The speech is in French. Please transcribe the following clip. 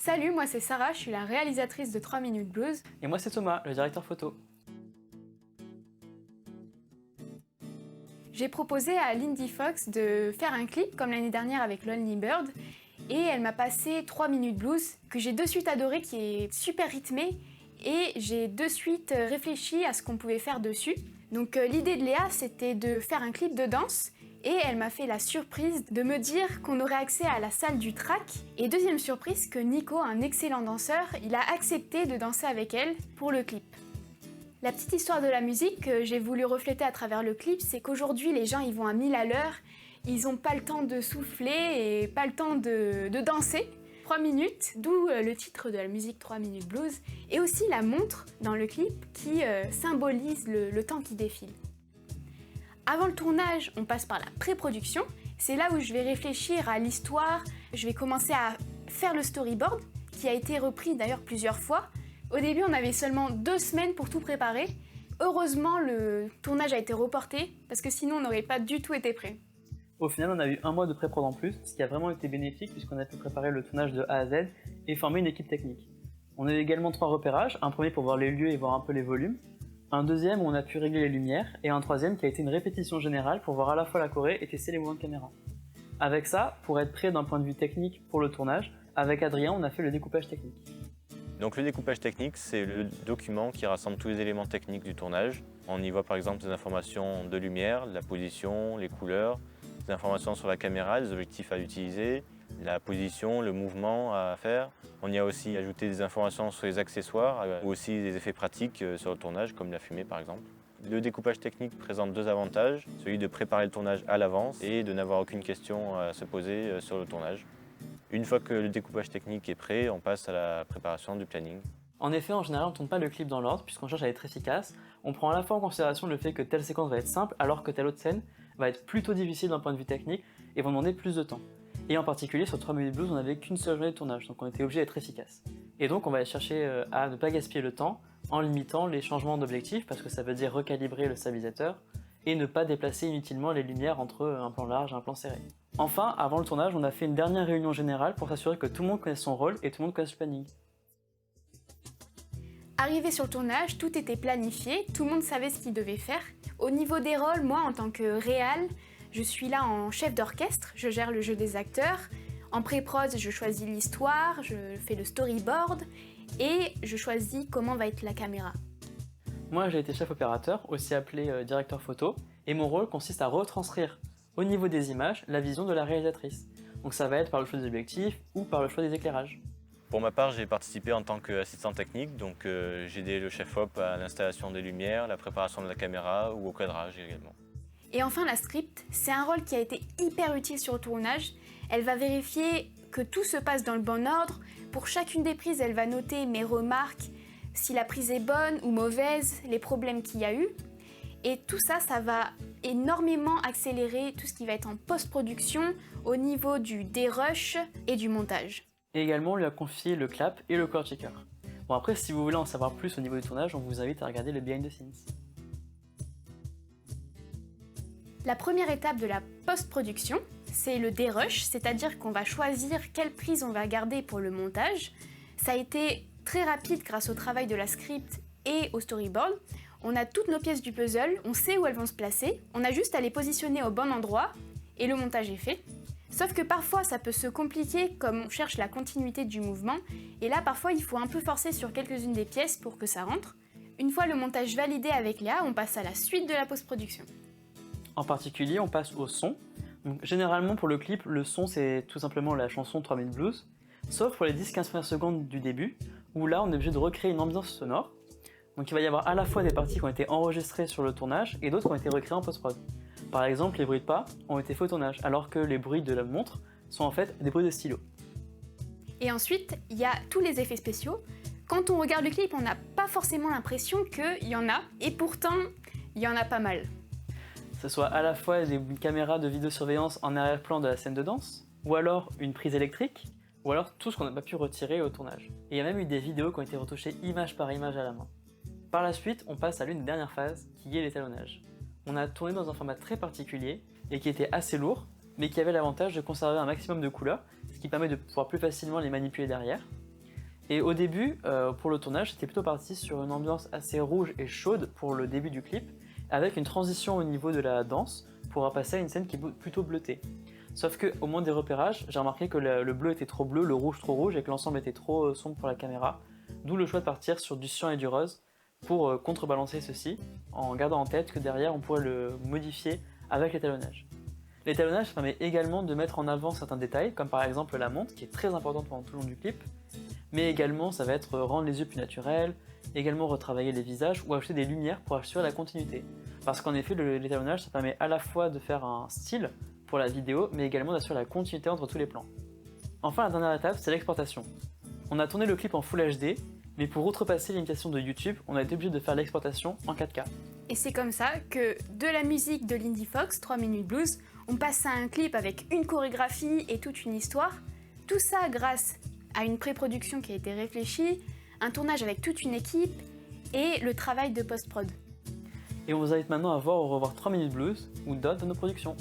Salut, moi c'est Sarah, je suis la réalisatrice de 3 Minutes Blues. Et moi c'est Thomas, le directeur photo. J'ai proposé à Lindy Fox de faire un clip comme l'année dernière avec Lonely Bird et elle m'a passé 3 Minutes Blues que j'ai de suite adoré, qui est super rythmé et j'ai de suite réfléchi à ce qu'on pouvait faire dessus. Donc l'idée de Léa c'était de faire un clip de danse et elle m'a fait la surprise de me dire qu'on aurait accès à la salle du track. Et deuxième surprise, que Nico, un excellent danseur, il a accepté de danser avec elle pour le clip. La petite histoire de la musique que j'ai voulu refléter à travers le clip, c'est qu'aujourd'hui les gens ils vont à 1000 à l'heure, ils n'ont pas le temps de souffler et pas le temps de danser. 3 minutes, d'où le titre de la musique 3 Minutes Blues, et aussi la montre dans le clip qui symbolise le temps qui défile. Avant le tournage, on passe par la pré-production. C'est là où je vais réfléchir à l'histoire. Je vais commencer à faire le storyboard, qui a été repris d'ailleurs plusieurs fois. Au début, on avait seulement 2 semaines pour tout préparer. Heureusement, le tournage a été reporté, parce que sinon, on n'aurait pas du tout été prêt. Au final, on a eu 1 mois de pré-prod en plus, ce qui a vraiment été bénéfique puisqu'on a pu préparer le tournage de A à Z et former une équipe technique. On a eu également 3 repérages, un premier pour voir les lieux et voir un peu les volumes, un deuxième où on a pu régler les lumières, et un troisième qui a été une répétition générale pour voir à la fois la choré et tester les mouvements de caméra. Avec ça, pour être prêt d'un point de vue technique pour le tournage, avec Adrien, on a fait le découpage technique. Donc le découpage technique, c'est le document qui rassemble tous les éléments techniques du tournage. On y voit par exemple des informations de lumière, la position, les couleurs, des informations sur la caméra, les objectifs à utiliser, la position, le mouvement à faire. On y a aussi ajouté des informations sur les accessoires ou aussi des effets pratiques sur le tournage, comme la fumée par exemple. Le découpage technique présente 2 avantages, celui de préparer le tournage à l'avance et de n'avoir aucune question à se poser sur le tournage. Une fois que le découpage technique est prêt, on passe à la préparation du planning. En effet, en général, on ne tourne pas le clip dans l'ordre puisqu'on cherche à être efficace. On prend à la fois en considération le fait que telle séquence va être simple alors que telle autre scène va être plutôt difficile d'un point de vue technique et va demander plus de temps. Et en particulier, sur 3 Minutes Blues, on n'avait qu'une seule journée de tournage, donc on était obligé d'être efficace. Et donc on va chercher à ne pas gaspiller le temps en limitant les changements d'objectif, parce que ça veut dire recalibrer le stabilisateur, et ne pas déplacer inutilement les lumières entre un plan large et un plan serré. Enfin, avant le tournage, on a fait une dernière réunion générale pour s'assurer que tout le monde connaisse son rôle et tout le monde connaisse le planning. Arrivé sur le tournage, tout était planifié, tout le monde savait ce qu'il devait faire. Au niveau des rôles, moi en tant que réal, je suis là en chef d'orchestre, je gère le jeu des acteurs. En pré-prod, je choisis l'histoire, je fais le storyboard et je choisis comment va être la caméra. Moi, j'ai été chef opérateur, aussi appelé directeur photo, et mon rôle consiste à retranscrire au niveau des images la vision de la réalisatrice. Donc ça va être par le choix des objectifs ou par le choix des éclairages. Pour ma part, j'ai participé en tant qu'assistant technique, donc j'ai aidé le chef op à l'installation des lumières, la préparation de la caméra ou au cadrage également. Et enfin la script, c'est un rôle qui a été hyper utile sur le tournage. Elle va vérifier que tout se passe dans le bon ordre. Pour chacune des prises, elle va noter mes remarques, si la prise est bonne ou mauvaise, les problèmes qu'il y a eu. Et tout ça, ça va énormément accélérer tout ce qui va être en post-production au niveau du dérush et du montage. Et également, on lui a confié le clap et le core checker. Bon après, si vous voulez en savoir plus au niveau du tournage, on vous invite à regarder le behind the scenes. La première étape de la post-production, c'est le dérush, c'est-à-dire qu'on va choisir quelle prise on va garder pour le montage. Ça a été très rapide grâce au travail de la script et au storyboard. On a toutes nos pièces du puzzle, on sait où elles vont se placer, on a juste à les positionner au bon endroit et le montage est fait. Sauf que parfois ça peut se compliquer comme on cherche la continuité du mouvement et là parfois il faut un peu forcer sur quelques-unes des pièces pour que ça rentre. Une fois le montage validé avec Léa, on passe à la suite de la post-production. En particulier, on passe au son. Donc, généralement pour le clip, le son c'est tout simplement la chanson 3 Minutes Blues, sauf pour les 10-15 premières secondes du début, où là on est obligé de recréer une ambiance sonore. Donc il va y avoir à la fois des parties qui ont été enregistrées sur le tournage et d'autres qui ont été recréées en post-prod. Par exemple, les bruits de pas ont été faits au tournage, alors que les bruits de la montre sont en fait des bruits de stylo. Et ensuite, il y a tous les effets spéciaux. Quand on regarde le clip, on n'a pas forcément l'impression qu'il y en a, et pourtant, il y en a pas mal. Que ce soit à la fois des caméras de vidéosurveillance en arrière-plan de la scène de danse, ou alors une prise électrique, ou alors tout ce qu'on n'a pas pu retirer au tournage. Et il y a même eu des vidéos qui ont été retouchées image par image à la main. Par la suite, on passe à l'une des dernières phases, qui est l'étalonnage. On a tourné dans un format très particulier, et qui était assez lourd, mais qui avait l'avantage de conserver un maximum de couleurs, ce qui permet de pouvoir plus facilement les manipuler derrière. Et au début, pour le tournage, c'était plutôt parti sur une ambiance assez rouge et chaude pour le début du clip, avec une transition au niveau de la danse pour passer à une scène qui est plutôt bleutée. Sauf qu'au moment des repérages, j'ai remarqué que le bleu était trop bleu, le rouge trop rouge et que l'ensemble était trop sombre pour la caméra, d'où le choix de partir sur du cyan et du rose pour contrebalancer ceci, en gardant en tête que derrière on pourrait le modifier avec l'étalonnage. L'étalonnage permet également de mettre en avant certains détails, comme par exemple la montre qui est très importante pendant tout le long du clip, mais également ça va être rendre les yeux plus naturels, également retravailler les visages ou ajouter des lumières pour assurer la continuité. Parce qu'en effet, l'étalonnage ça permet à la fois de faire un style pour la vidéo, mais également d'assurer la continuité entre tous les plans. Enfin, la dernière étape, c'est l'exportation. On a tourné le clip en Full HD, mais pour outrepasser l'imitation de YouTube, on a été obligé de faire l'exportation en 4K. Et c'est comme ça que de la musique de Lindy Fox, 3 minutes blues, on passe à un clip avec une chorégraphie et toute une histoire. Tout ça grâce à une pré-production qui a été réfléchie, un tournage avec toute une équipe et le travail de post-prod. Et on vous invite maintenant à voir ou revoir 3 minutes blues ou d'autres de nos productions.